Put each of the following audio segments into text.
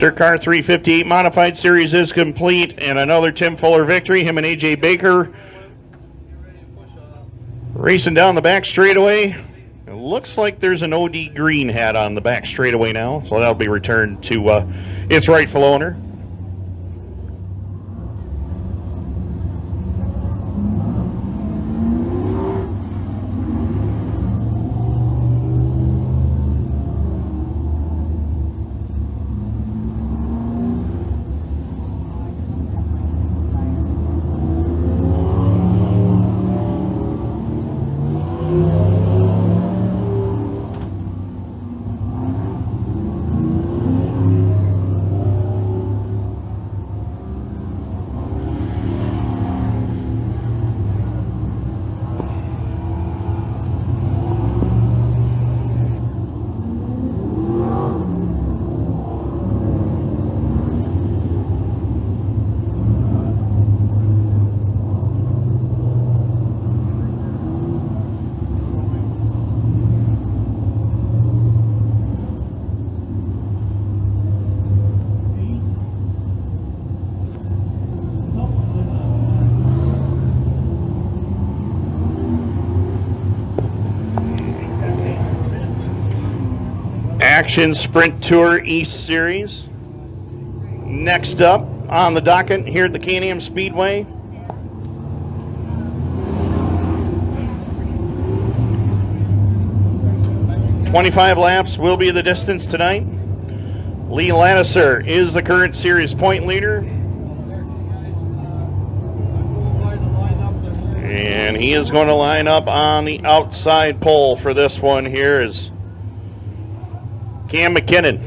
Dirt Car 358 Modified Series is complete, and another Tim Fuller victory. Him and A.J. Baker racing down the back straightaway. It looks like there's an OD green hat on the back straightaway now, so that'll be returned to its rightful owner. Action Sprint Tour East Series. Next up on the docket here at the Can-Am Speedway. "25 laps will be the distance tonight. Lee Ladouceur is the current series point leader. And he is going to line up on the outside pole for this one here as Cam MacKinnon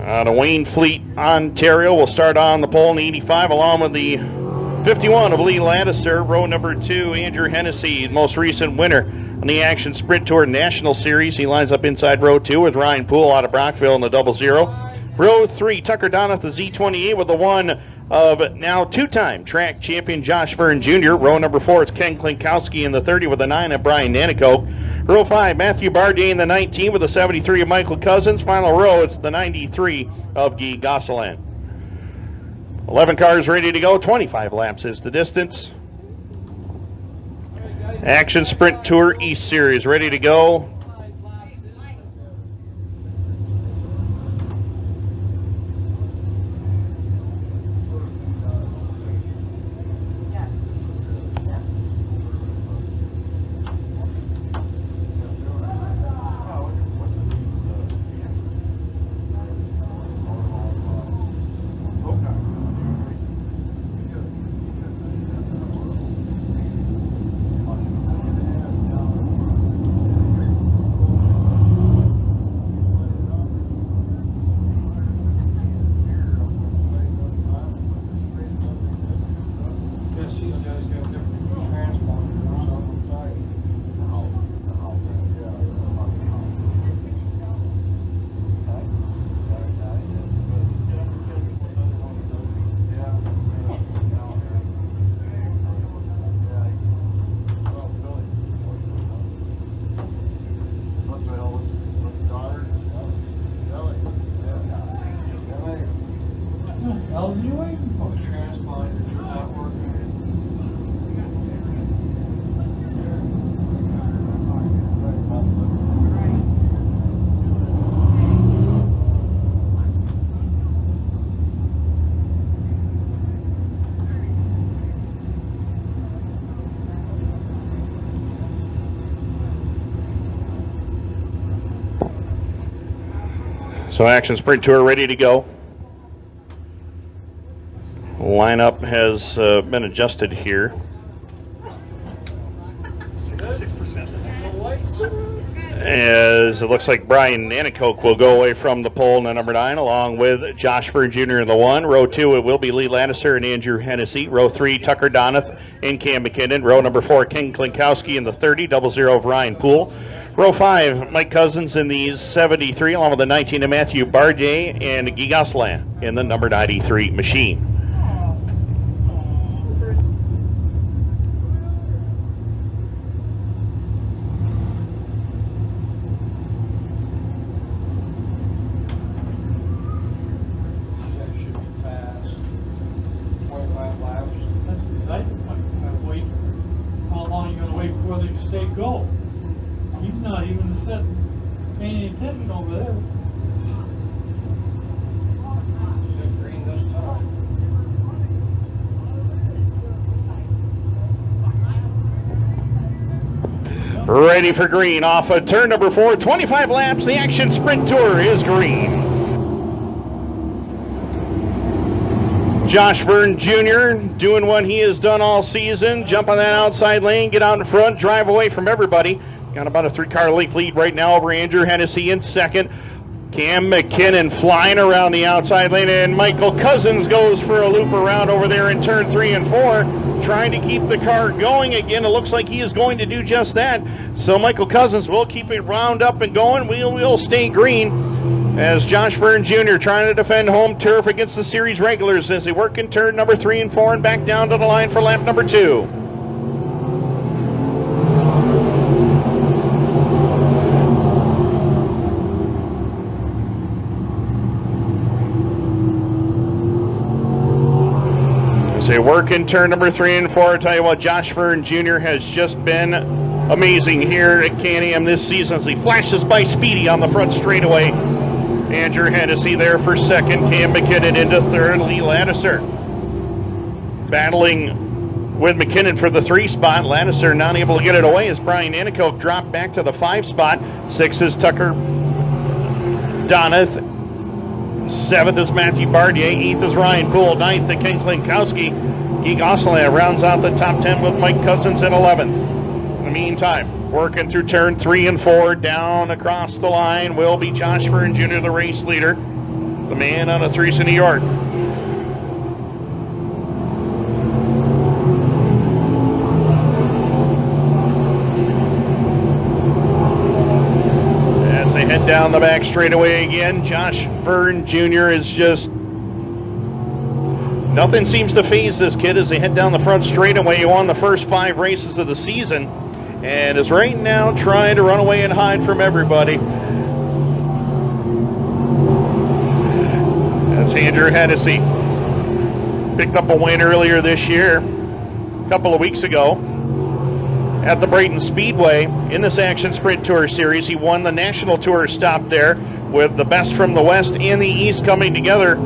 out of Wayne Fleet, Ontario, will start on the pole in the 85, along with the 51 of Lee Ladouceur. Row number 2, Andrew Hennessy, most recent winner on the Action Sprint Tour National Series. He lines up inside row 2 with Ryan Poole out of Brockville in the 00. Row 3, Tucker Donath, the Z28 with the 1 of now two-time track champion Josh Verne Jr. Row number 4, it's Ken Klinkowsky in the 30 with the 9 of Brian Nanticoke. Row 5, Mathieu Bardier in the 19 with the 73 of Michael Cousins. Final row, it's the 93 of Guy Gosselin. 11 cars ready to go. 25 laps is the distance. Action Sprint Tour East Series ready to go. So Action Sprint Tour ready to go. Lineup has been adjusted here. 66%. As it looks like Brian Nanticoke will go away from the pole in the number 9, along with Josh Verne Jr. in the 1. Row 2, it will be Lee Ladouceur and Andrew Hennessy. Row 3, Tucker Donath and Cam MacKinnon. Row number 4, Ken Klinkowsky in the 30, 00 of Ryan Poole. Row 5, Mike Cousins in the 73, along with the 19 of Mathieu Bardier and Guy Gosselin in the number 93 machine. Ready for green off of turn number 4. 25 laps. The Action Sprint Tour is green. Josh Verne Jr. doing what he has done all season. Jump on that outside lane, get out in front, drive away from everybody. Got about a 3-car length lead right now over Andrew Hennessy in second. Cam MacKinnon flying around the outside lane, and Michael Cousins goes for a loop around over there in turn 3 and 4, trying to keep the car going again. It looks like he is going to do just that. So Michael Cousins will keep it wound up and going. We'll stay green as Josh Verne Jr. trying to defend home turf against the series regulars as they work in turn number 3 and 4 and back down to the line for lap number 2. They work in turn number 3 and 4. I tell you what, Josh Verne Jr. has just been amazing here at Can-Am this season as he flashes by Speedy on the front straightaway. Andrew Hennessy there for second. Cam MacKinnon into third. Lee Ladouceur battling with MacKinnon for the 3 spot. Ladouceur not able to get it away as Brian Nanticoke dropped back to the 5 spot. 6 is Tucker Donath. 7th is Mathieu Bardier. 8th is Ryan Poole. 9th is Ken Klinkowsky. Guy Gosselin rounds out the top 10 with Mike Cousins in 11th. In the meantime, working through turn 3 and 4, down across the line will be Josh Verne Jr., the race leader, the man on a 3s in New York. Head down the back straightaway again. Josh Verne Jr. is just, nothing seems to phase this kid as they head down the front straightaway. He won the first 5 races of the season and is right now trying to run away and hide from everybody. That's Andrew Hennessy. Picked up a win earlier this year, a couple of weeks ago, at the Brighton Speedway in this Action Sprint Tour Series. He won the National Tour stop there with the best from the West and the East coming together.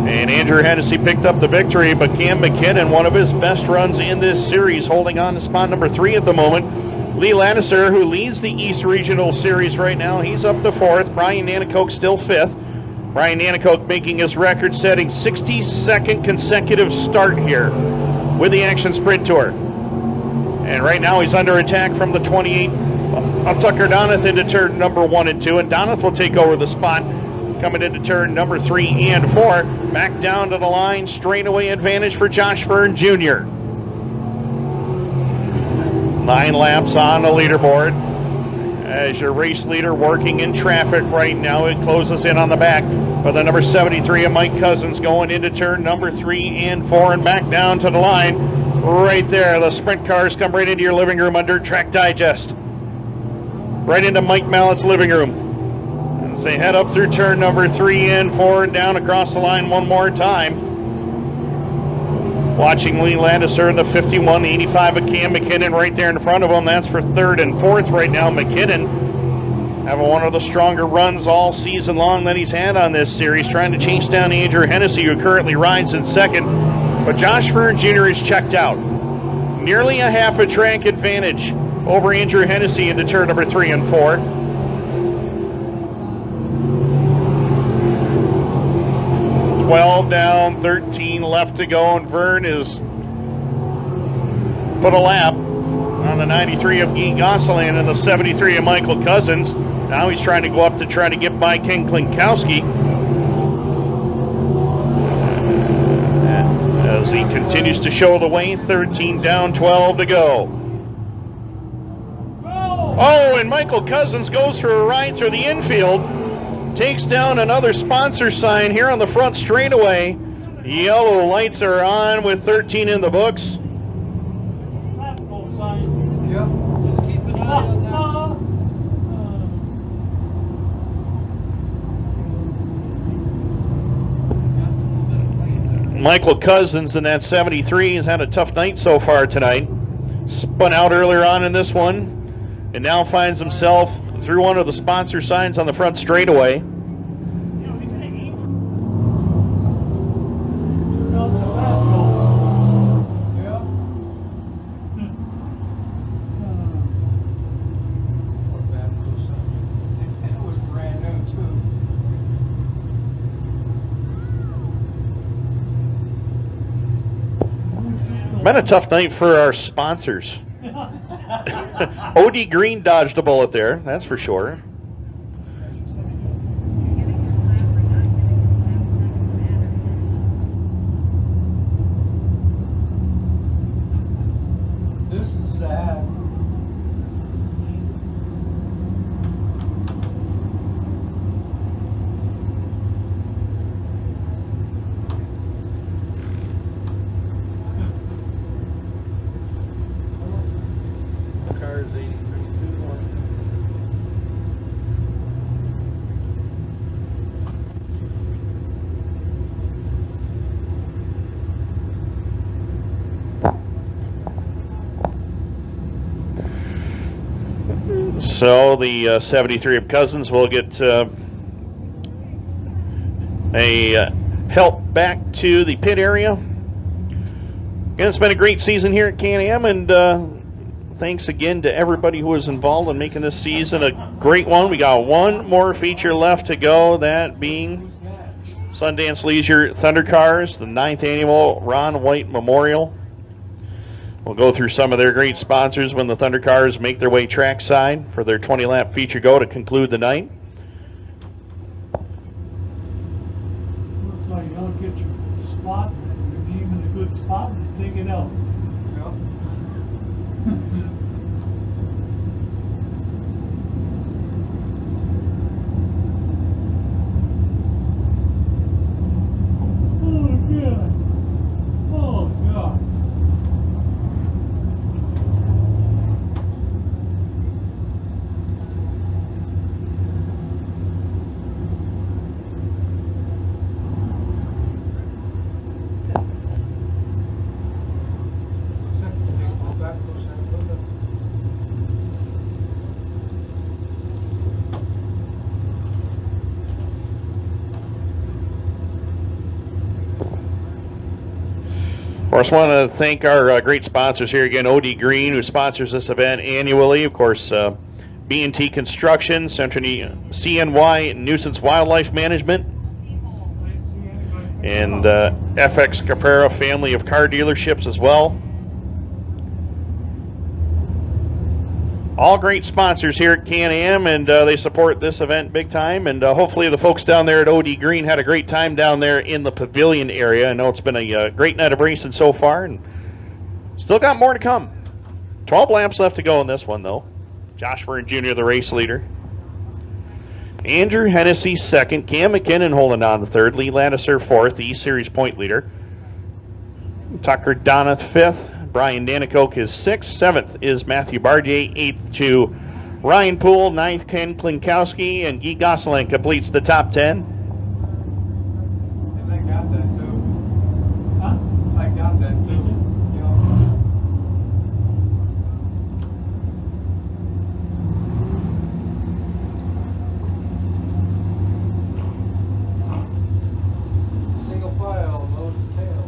And Andrew Hennessy picked up the victory, but Cam MacKinnon, one of his best runs in this series, holding on to spot number 3 at the moment. Lee Ladouceur, who leads the East Regional Series right now, he's up to 4th. Brian Nanticoke still 5th. Brian Nanticoke making his record-setting 62nd consecutive start here with the Action Sprint Tour. And right now he's under attack from the 28 of Tucker Donath into turn number 1 and 2, and Donath will take over the spot coming into turn number 3 and 4. Back down to the line, straightaway advantage for Josh Verne Jr. 9 laps on the leaderboard as your race leader working in traffic right now. It closes in on the back for the number 73 of Mike Cousins going into turn number 3 and 4 and back down to the line. Right there, the sprint cars come right into your living room on Dirt Track Digest. Right into Mike Mallett's living room. As they head up through turn number 3 and 4 and down across the line one more time. Watching Lee Ladouceur in the 51, the 85 of Cam MacKinnon right there in front of him. That's for 3rd and 4th right now. MacKinnon having one of the stronger runs all season long that he's had on this series, trying to chase down Andrew Hennessy, who currently rides in 2nd. But Josh Verne Jr. is checked out. Nearly a half a track advantage over Andrew Hennessy into turn number 3 and 4. Down, 13 left to go, and Verne is put a lap on the 93 of Guy Gosselin and the 73 of Michael Cousins. Now he's trying to go up to try to get by Ken Klinkowsky as he continues to show the way. 13 down, 12 to go. Oh, and Michael Cousins goes for a ride through the infield. Takes down another sponsor sign here on the front straightaway. Yellow lights are on with 13 in the books. Michael Cousins in that 73 has had a tough night so far tonight. Spun out earlier on in this one and now finds himself through one of the sponsor signs on the front straightaway. Been a tough night for our sponsors. OD Green dodged a bullet there, that's for sure. This is sad. Cars 8321. So the 73 of Cousins will get a help back to the pit area. Again, it's been a great season here at Can-Am, and thanks again to everybody who was involved in making this season a great one. We got one more feature left to go, that being Sundance Leisure Thunder Cars, the 9th annual Ron White Memorial. We'll go through some of their great sponsors when the Thunder Cars make their way trackside for their 20-lap feature go to conclude the night. Looks like you don't get your spot, your name in a good spot, and take it out. Oh, God. Oh, God. Of course, I want to thank our great sponsors here again. OD Green, who sponsors this event annually. Of course, B&T Construction, Central CNY Nuisance Wildlife Management, and FX Caprera family of car dealerships as well. All great sponsors here at Can-Am, and they support this event big time. And hopefully the folks down there at OD Green had a great time down there in the pavilion area. I know it's been a great night of racing so far, and still got more to come. 12 laps left to go in this one, though. Josh Verne Jr., the race leader. Andrew Hennessy, second. Cam MacKinnon holding on to third. Lee Ladouceur, fourth, the E-Series point leader. Tucker Donath, fifth. Brian Nanticoke is sixth. Seventh is Mathieu Bardier. Eighth to Ryan Poole. Ninth, Ken Klinkowsky. And Guy Gosselin completes the top 10. And I got that too. Huh? I got that too. Single file, nose to tail.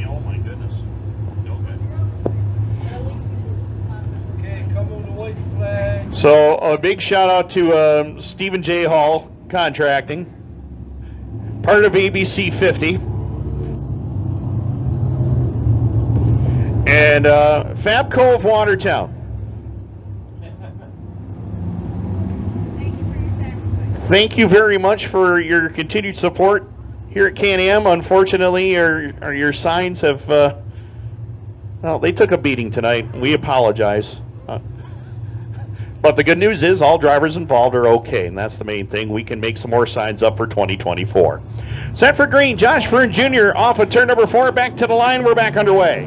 Oh my goodness. Okay, come on the white flag. So a big shout out to Stephen J. Hall Contracting, part of ABC 50, and Fabco of Watertown. Thank you very much for your continued support here at Can-Am. Unfortunately, your signs have, well, they took a beating tonight. We apologize. But the good news is all drivers involved are okay, and that's the main thing. We can make some more signs up for 2024. Set for green, Josh Verne Jr. off of turn number 4, back to the line. We're back underway.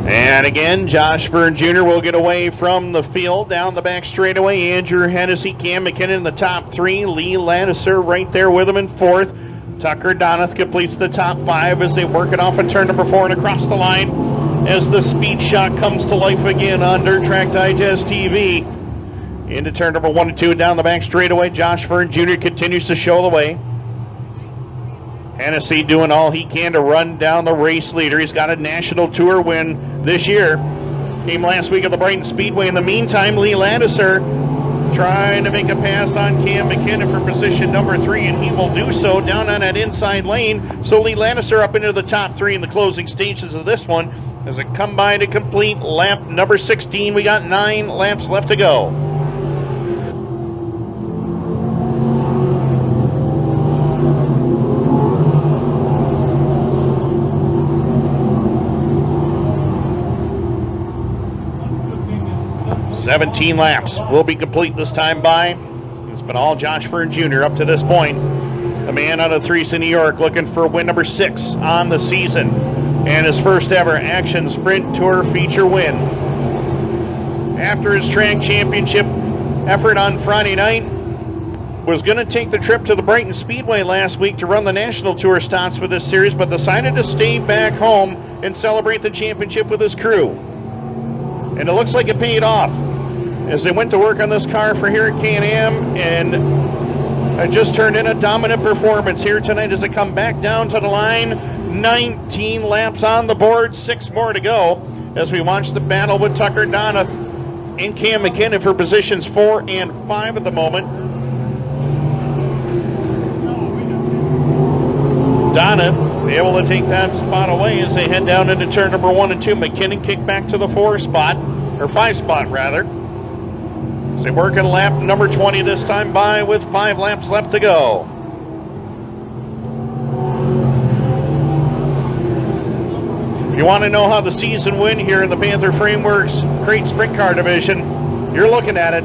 And again, Josh Verne Jr. will get away from the field down the back straightaway. Andrew Hennessy, Cam MacKinnon in the top 3. Lee Ladouceur right there with him in 4th. Tucker Donath completes the top 5 as they work it off at turn number 4 and across the line as the speed shot comes to life again on Dirt Track Digest TV. Into turn number 1 and 2 down the back straightaway. Josh Verne Jr. continues to show the way. Hennessy doing all he can to run down the race leader. He's got a national tour win this year. Came last week at the Brighton Speedway. In the meantime, Lee Ladouceur trying to make a pass on Cam MacKinnon for position number 3, and he will do so down on that inside lane. So Lee Ladouceur up into the top 3 in the closing stages of this one. As it come by to complete lap number 16, we got 9 laps left to go. Good 17 laps will be complete this time by. It's been all Josh Verne Jr. up to this point. The man out of Threesa, New York, looking for win number 6 on the season and his first ever Action Sprint Tour feature win. After his track championship effort on Friday night, was going to take the trip to the Brighton Speedway last week to run the National Tour stops with this series, but decided to stay back home and celebrate the championship with his crew. And it looks like it paid off as they went to work on this car for here at Can-Am, and it just turned in a dominant performance here tonight as they come back down to the line. 19 laps on the board, 6 more to go as we watch the battle with Tucker Donath and Cam MacKinnon for positions 4 and 5 at the moment. Donath able to take that spot away as they head down into turn number 1 and 2. MacKinnon kicked back to the 4 spot, or 5 spot rather. So they work in lap number 20 this time by with 5 laps left to go. If you want to know how the season went here in the Panther Frameworks Crate Sprint Car Division, you're looking at it.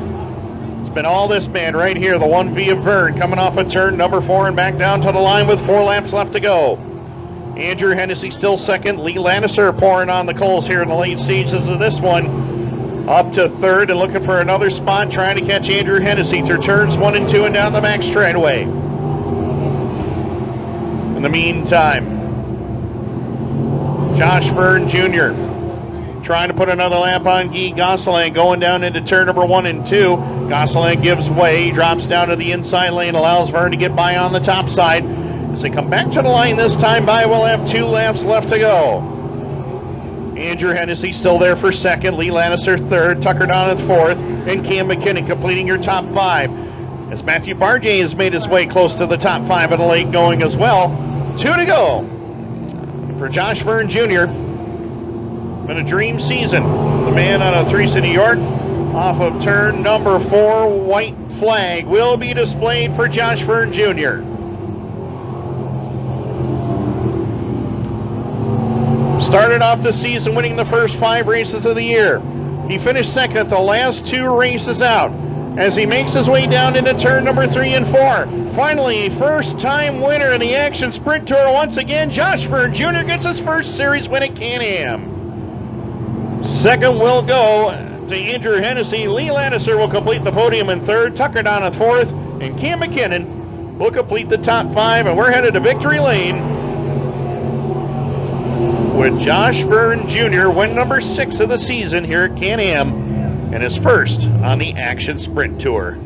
It's been all this man right here, the 1V of Verne, coming off of turn number 4 and back down to the line with 4 laps left to go. Andrew Hennessy still second. Lee Ladouceur pouring on the coals here in the late stages of this one. Up to third and looking for another spot, trying to catch Andrew Hennessy through turns 1 and 2 and down the back straightaway. In the meantime, Josh Verne Jr. trying to put another lap on Guy Gosselin, going down into turn number 1 and 2. Gosselin gives way, drops down to the inside lane, allows Verne to get by on the top side. As they come back to the line this time by, we'll have 2 laps left to go. Andrew Hennessy still there for second, Lee Ladouceur third, Tucker Donath fourth, and Cam MacKinnon completing your top 5. As Mathieu Bardier has made his way close to the top 5 of the late going as well. 2 to go for Josh Verne Jr. Been a dream season. The man out of Threesa, New York, off of turn number 4, white flag will be displayed for Josh Verne Jr. Started off the season winning the first 5 races of the year. He finished second the last 2 races out as he makes his way down into turn number 3 and 4. Finally, a first-time winner in the Action Sprint Tour once again. Josh Verne Jr. gets his first series win at Can-Am. Second will go to Andrew Hennessy. Lee Ladouceur will complete the podium in third. Tucker Donath fourth. And Cam MacKinnon will complete the top 5. And we're headed to victory lane with Josh Verne Jr. win number 6 of the season here at Can-Am and his first on the Action Sprint Tour.